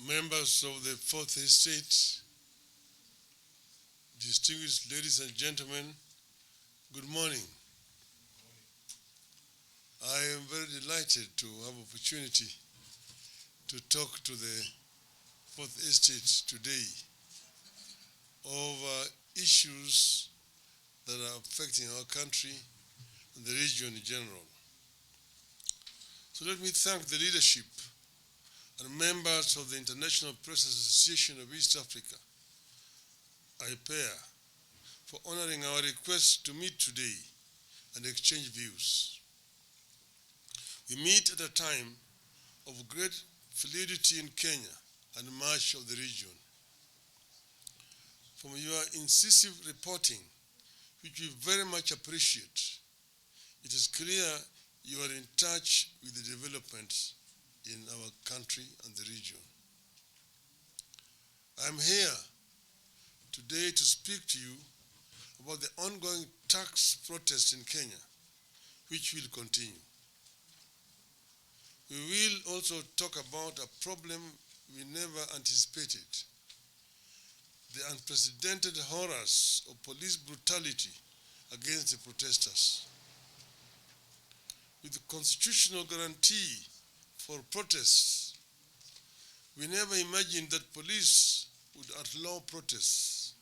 members of the Fourth Estate, distinguished ladies and gentlemen, good morning. I am very delighted to have opportunity to talk to the Fourth Estate today over issues that are affecting our country and the region in general. So let me thank the leadership and members of the International Press Association of East Africa, IPEA, for honoring our request to meet today and exchange views. We meet at a time of great fluidity in Kenya and much of the region. From your incisive reporting, which we very much appreciate, it is clear you are in touch with the developments in our country and the region. I'm here today to speak to you about the ongoing tax protests in Kenya, which will continue. We will also talk about a problem we never anticipated: the unprecedented horrors of police brutality against the protesters. With the constitutional guarantee for protests, we never imagined that police would outlaw protests,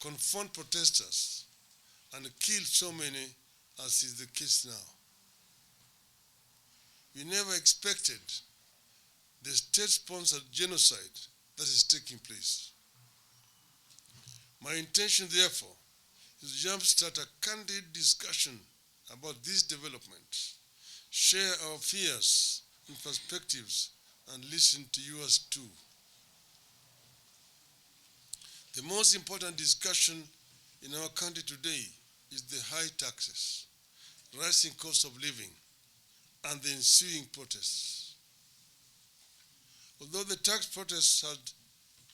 confront protesters, and kill so many as is the case now. We never expected the state-sponsored genocide that is taking place. My intention, therefore, is to jumpstart a candid discussion about these developments, share our fears and perspectives, and listen to yours too. The most important discussion in our country today is the high taxes, rising cost of living, and the ensuing protests. Although the tax protests had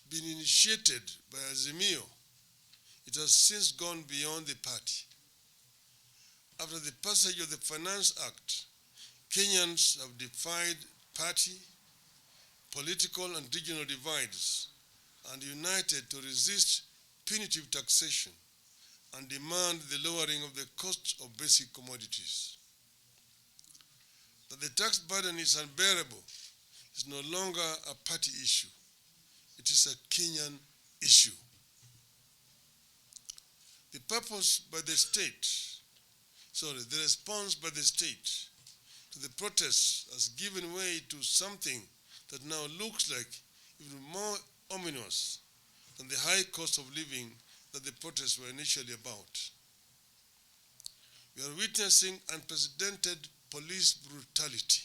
been initiated by Azimio, it has since gone beyond the party. After the passage of the Finance Act, Kenyans have defied party, political and regional divides and united to resist punitive taxation and demand the lowering of the cost of basic commodities. That the tax burden is unbearable is no longer a party issue. It is a Kenyan issue. The response by the state to the protests has given way to something that now looks like even more ominous than the high cost of living that the protests were initially about. We are witnessing unprecedented police brutality.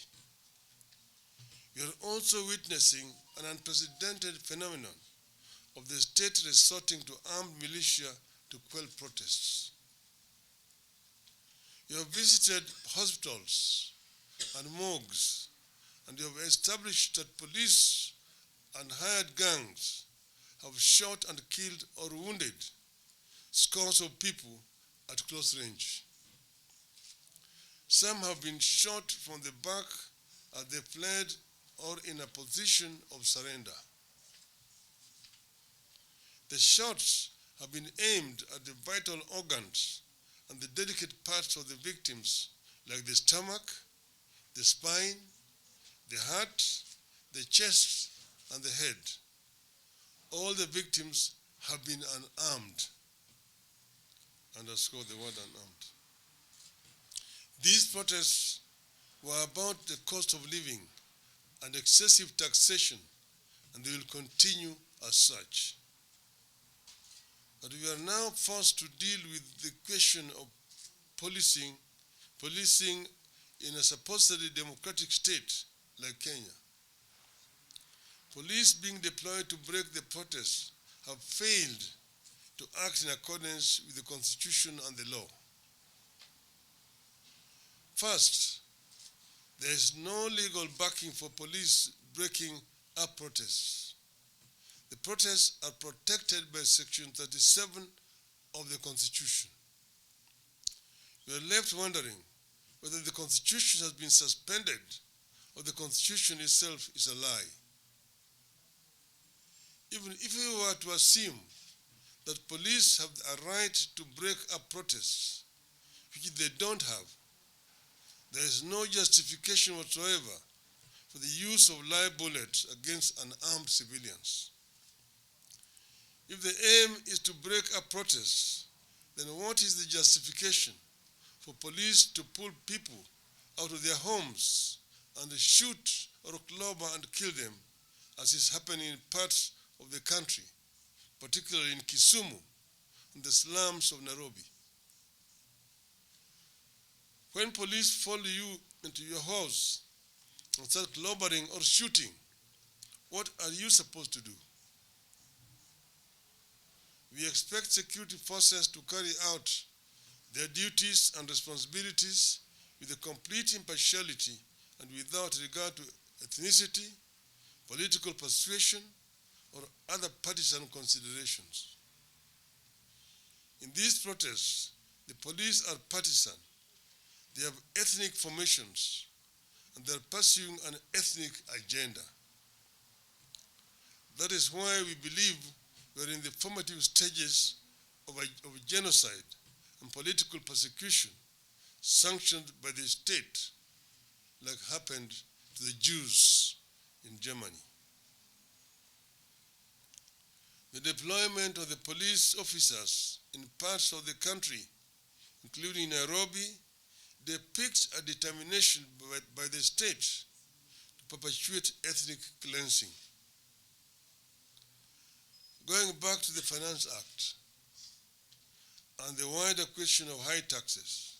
We are also witnessing an unprecedented phenomenon of the state resorting to armed militia to quell protests. You have visited hospitals and morgues, and you have established that police and hired gangs have shot and killed or wounded scores of people at close range. Some have been shot from the back as they fled or in a position of surrender. The shots have been aimed at the vital organs and the delicate parts of the victims, like the stomach, the spine, the heart, the chest, and the head. All the victims have been unarmed. Underscore the word unarmed. These protests were about the cost of living and excessive taxation, and they will continue as such. But we are now forced to deal with the question of policing in a supposedly democratic state like Kenya. Police being deployed to break the protests have failed to act in accordance with the Constitution and the law. First, there is no legal backing for police breaking up protests. The protests are protected by Section 37 of the Constitution. We are left wondering whether the Constitution has been suspended or the Constitution itself is a lie. Even if we were to assume that police have a right to break up protests, which they don't have, there is no justification whatsoever for the use of live bullets against unarmed civilians. If the aim is to break up protests, then what is the justification for police to pull people out of their homes and shoot or clobber and kill them, as is happening in parts of the country, particularly in Kisumu and the slums of Nairobi? When police follow you into your house and start clobbering or shooting, what are you supposed to do? We expect security forces to carry out their duties and responsibilities with a complete impartiality and without regard to ethnicity, political persuasion, or other partisan considerations. In these protests, the police are partisan. They have ethnic formations, and they're pursuing an ethnic agenda. That is why we believe we're in the formative stages of genocide and political persecution sanctioned by the state, like happened to the Jews in Germany. The deployment of the police officers in parts of the country, including Nairobi, depicts a determination by the state to perpetuate ethnic cleansing. Going back to the Finance Act and the wider question of high taxes,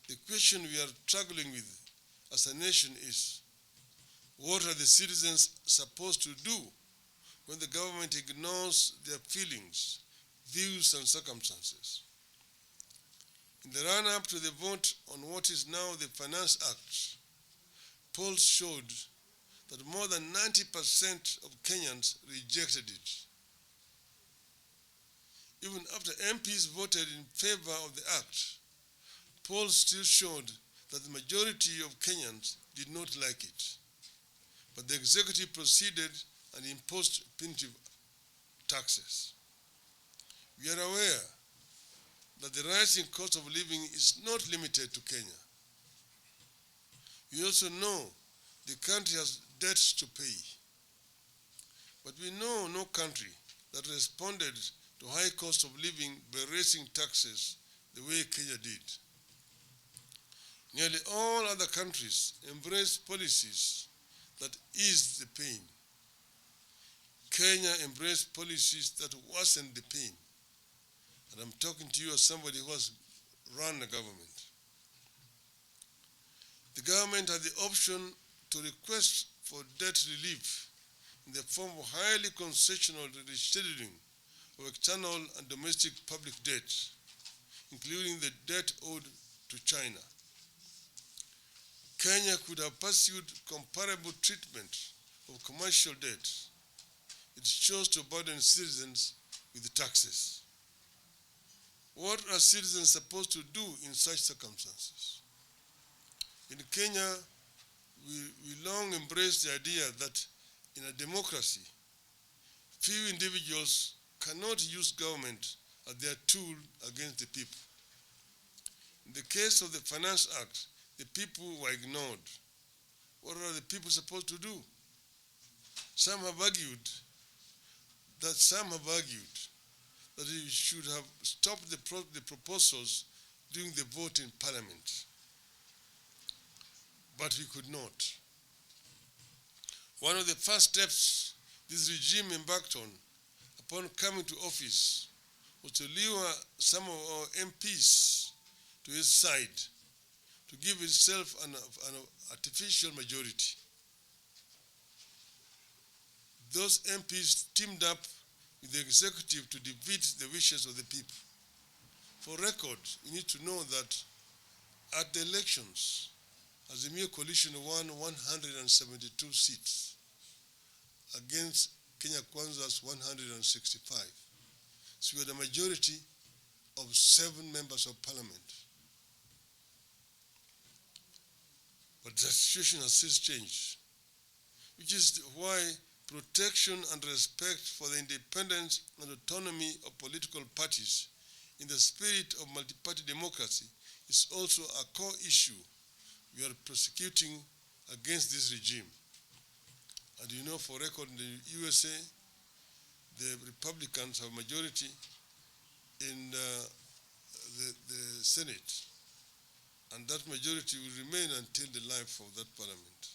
the question we are struggling with as a nation is, what are the citizens supposed to do when the government ignores their feelings, views, and circumstances? In the run-up to the vote on what is now the Finance Act, polls showed that more than 90% of Kenyans rejected it. Even after MPs voted in favor of the act, polls still showed that the majority of Kenyans did not like it. But the executive proceeded and imposed punitive taxes. We are aware that the rising cost of living is not limited to Kenya. We also know the country has debts to pay. But we know no country that responded to high cost of living by raising taxes the way Kenya did. Nearly all other countries embrace policies that ease the pain. Kenya embraced policies that worsened the pain. And I'm talking to you as somebody who has run a government. The government had the option to request for debt relief in the form of highly concessional rescheduling of external and domestic public debt, including the debt owed to China. Kenya could have pursued comparable treatment of commercial debt. It chose to burden citizens with taxes. What are citizens supposed to do in such circumstances? In Kenya, we long embraced the idea that in a democracy, few individuals cannot use government as their tool against the people. In the case of the Finance Act, the people were ignored. What are the people supposed to do? Some have argued that we should have stopped the proposals during the vote in Parliament. But we could not. One of the first steps this regime embarked on upon coming to office was to lure some of our MPs to its side to give itself an artificial majority. Those MPs teamed up with the executive to defeat the wishes of the people. For record, you need to know that at the elections, Azimio Coalition won 172 seats against Kenya Kwanza's 165. So we had a majority of 7 members of parliament. But the situation has since changed, which is why protection and respect for the independence and autonomy of political parties in the spirit of multi-party democracy is also a core issue we are prosecuting against this regime. And you know, for record, in the USA, the Republicans have majority in the Senate, and that majority will remain until the life of that parliament.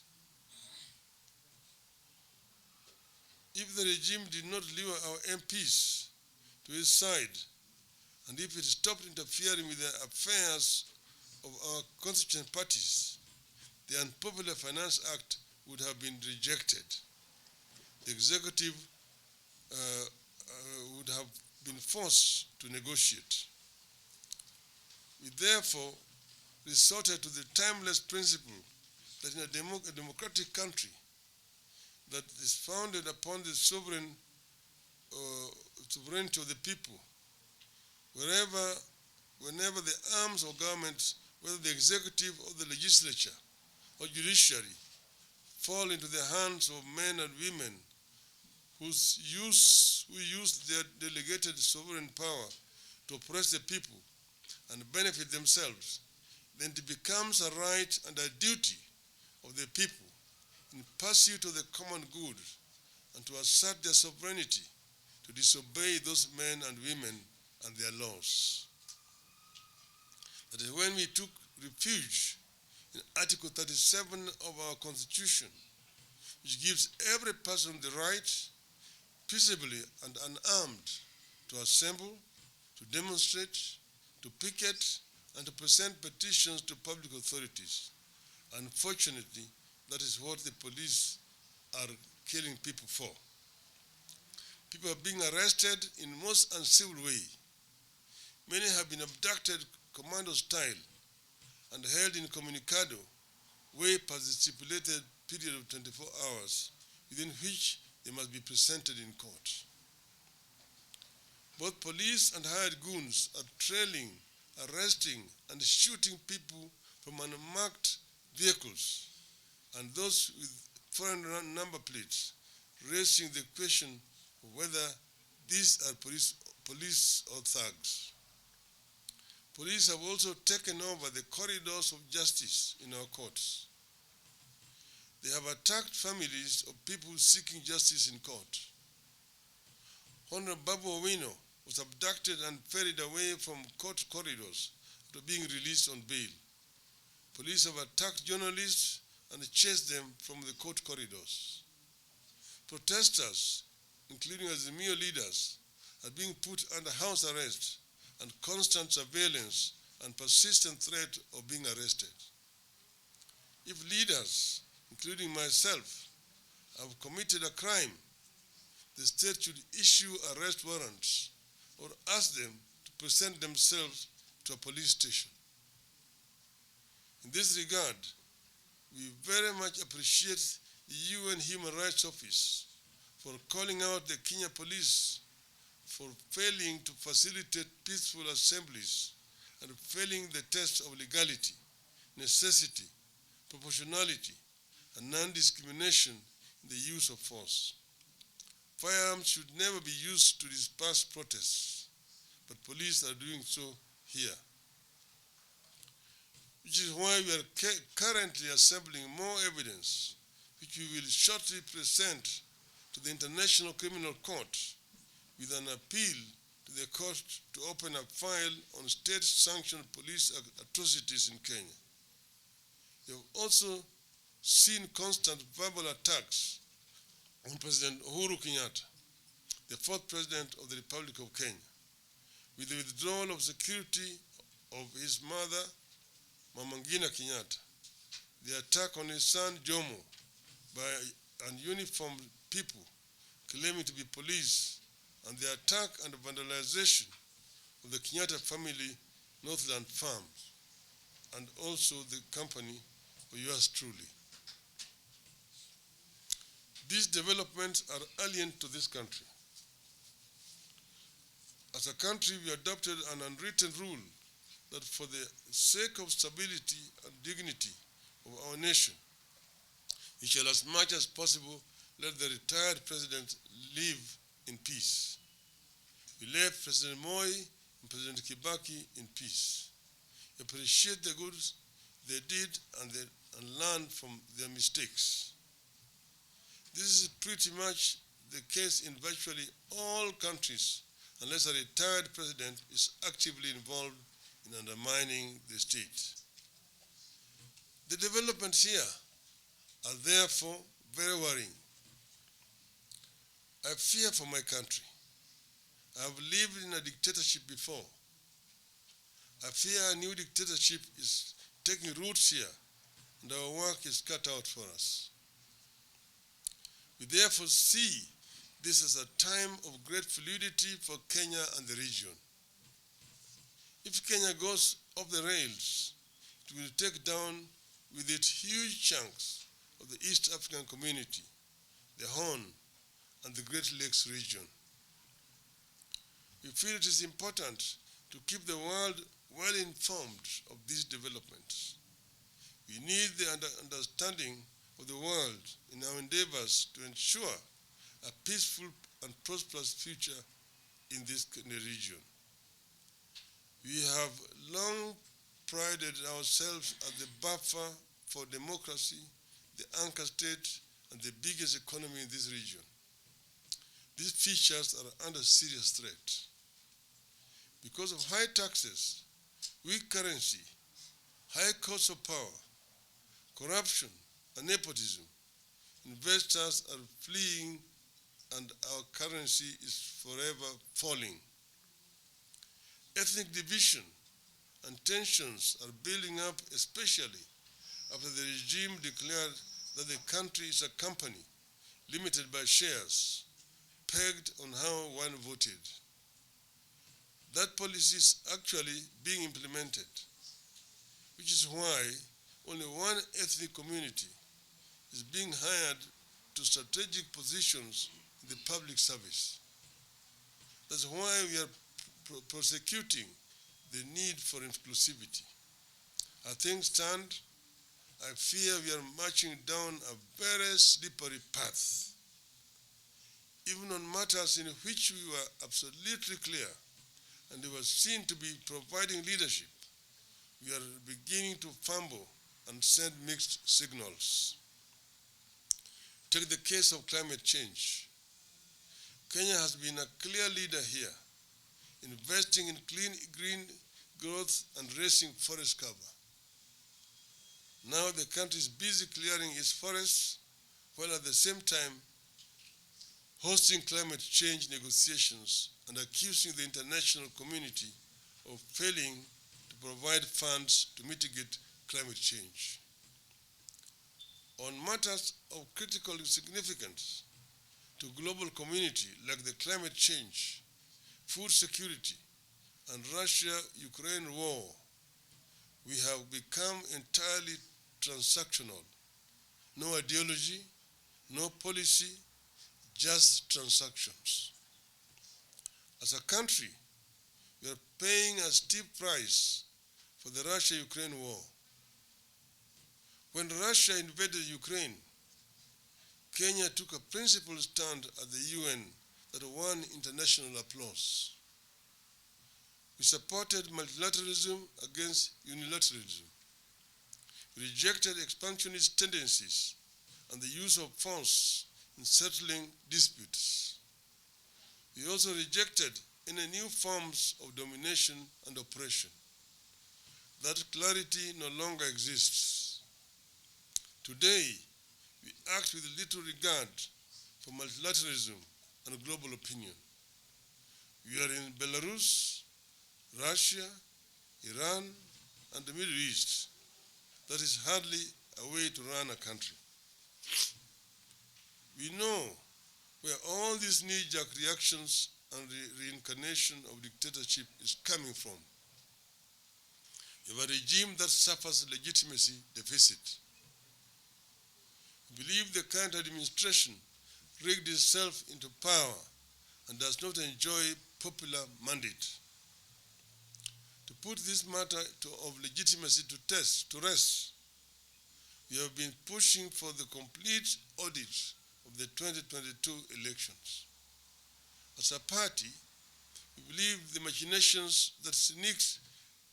If the regime did not lure our MPs to its side, and if it stopped interfering with the affairs of our constituent parties, the Unpopular Finance Act would have been rejected. The executive would have been forced to negotiate. We therefore resorted to the timeless principle that in a democratic country that is founded upon the sovereignty of the people, whenever the arms of government, whether the executive or the legislature or judiciary, fall into the hands of men and women who use their delegated sovereign power to oppress the people and benefit themselves, then it becomes a right and a duty of the people in pursuit of the common good and to assert their sovereignty to disobey those men and women and their laws. That is when we took refuge in Article 37 of our Constitution, which gives every person the right, peaceably and unarmed, to assemble, to demonstrate, to picket, and to present petitions to public authorities. Unfortunately, that is what the police are killing people for. People are being arrested in most uncivil way. Many have been abducted commando style and held incommunicado way past the stipulated period of 24 hours within which they must be presented in court. Both police and hired goons are trailing, arresting, and shooting people from unmarked vehicles, and those with foreign number plates, raising the question of whether these are police or thugs. Police have also taken over the corridors of justice in our courts. They have attacked families of people seeking justice in court. Honorable Babu Owino was abducted and ferried away from court corridors after being released on bail. Police have attacked journalists and chased them from the court corridors. Protesters, including Azimio leaders, are being put under house arrest and constant surveillance and persistent threat of being arrested. If leaders, including myself, have committed a crime, the state should issue arrest warrants or ask them to present themselves to a police station. In this regard, we very much appreciate the UN Human Rights Office for calling out the Kenya police for failing to facilitate peaceful assemblies and failing the test of legality, necessity, proportionality, and non-discrimination in the use of force. Firearms should never be used to disperse protests, but police are doing so here. Which is why we are currently assembling more evidence, which we will shortly present to the International Criminal Court with an appeal to the court to open a file on state-sanctioned police atrocities in Kenya. We have also seen constant verbal attacks on President Uhuru Kenyatta, the fourth president of the Republic of Kenya, with the withdrawal of security of his mother, Mama Ngina Kenyatta, the attack on his son Jomo by uniformed people claiming to be police, and the attack and vandalization of the Kenyatta family Northland farms, and also the company of yours truly. These developments are alien to this country. As a country, we adopted an unwritten rule that for the sake of stability and dignity of our nation, we shall as much as possible let the retired president live in peace. We left President Moi and President Kibaki in peace. Appreciate the good they did and learn from their mistakes. This is pretty much the case in virtually all countries, unless a retired president is actively involved in undermining the state. The developments here are therefore very worrying. I fear for my country. I have lived in a dictatorship before. I fear a new dictatorship is taking roots here, and our work is cut out for us. We therefore see this as a time of great fluidity for Kenya and the region. If Kenya goes off the rails, it will take down with it huge chunks of the East African community, the Horn, and the Great Lakes region. We feel it is important to keep the world well informed of these developments. We need the understanding of the world in our endeavors to ensure a peaceful and prosperous future in the region. We have long prided ourselves as the buffer for democracy, the anchor state, and the biggest economy in this region. These features are under serious threat. Because of high taxes, weak currency, high cost of power, corruption, and nepotism, investors are fleeing and our currency is forever falling. Ethnic division and tensions are building up, especially after the regime declared that the country is a company limited by shares, pegged on how one voted. That policy is actually being implemented, which is why only one ethnic community is being hired to strategic positions in the public service. That's why we are prosecuting the need for inclusivity. As things stand, I fear we are marching down a very slippery path. Even on matters in which we were absolutely clear and we were seen to be providing leadership, we are beginning to fumble and send mixed signals. Take the case of climate change. Kenya has been a clear leader here, investing in clean green growth and raising forest cover. Now the country is busy clearing its forests, while at the same time hosting climate change negotiations and accusing the international community of failing to provide funds to mitigate climate change. On matters of critical significance to global community like the climate change, food security, and Russia-Ukraine war, we have become entirely transactional. No ideology, no policy, just transactions. As a country, we are paying a steep price for the Russia-Ukraine war. When Russia invaded Ukraine, Kenya took a principled stand at the UN that won international applause. We supported multilateralism against unilateralism. We rejected expansionist tendencies and the use of force in settling disputes. We also rejected any new forms of domination and oppression. That clarity no longer exists. Today, we act with little regard for multilateralism and global opinion. We are in Belarus, Russia, Iran, and the Middle East. That is hardly a way to run a country. We know where all these knee-jerk reactions and reincarnation of dictatorship is coming from. We have a regime that suffers legitimacy deficit. We believe the current administration rigged itself into power and does not enjoy popular mandate. To put this matter of legitimacy to rest, we have been pushing for the complete audit of the 2022 elections. As a party, we believe the machinations that sneaks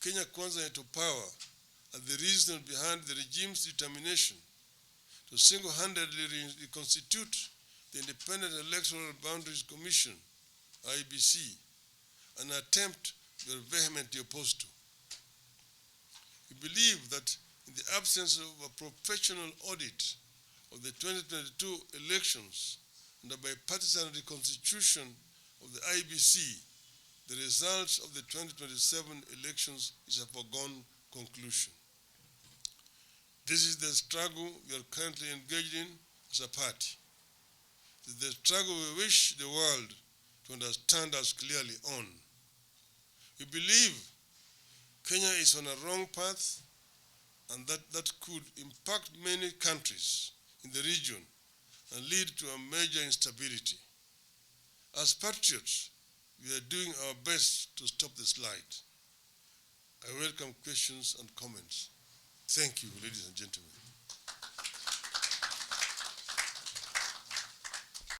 Kenya Kwanza into power are the reason behind the regime's determination to single-handedly reconstitute the Independent Electoral Boundaries Commission, IBC, an attempt we are vehemently opposed to. We believe that in the absence of a professional audit of the 2022 elections and a bipartisan reconstitution of the IBC, the results of the 2027 elections is a foregone conclusion. This is the struggle we are currently engaged in as a party. This is the struggle we wish the world to understand us clearly on. We believe Kenya is on a wrong path and that could impact many countries in the region and lead to a major instability. As patriots, we are doing our best to stop the slide. I welcome questions and comments. Thank you, ladies and gentlemen.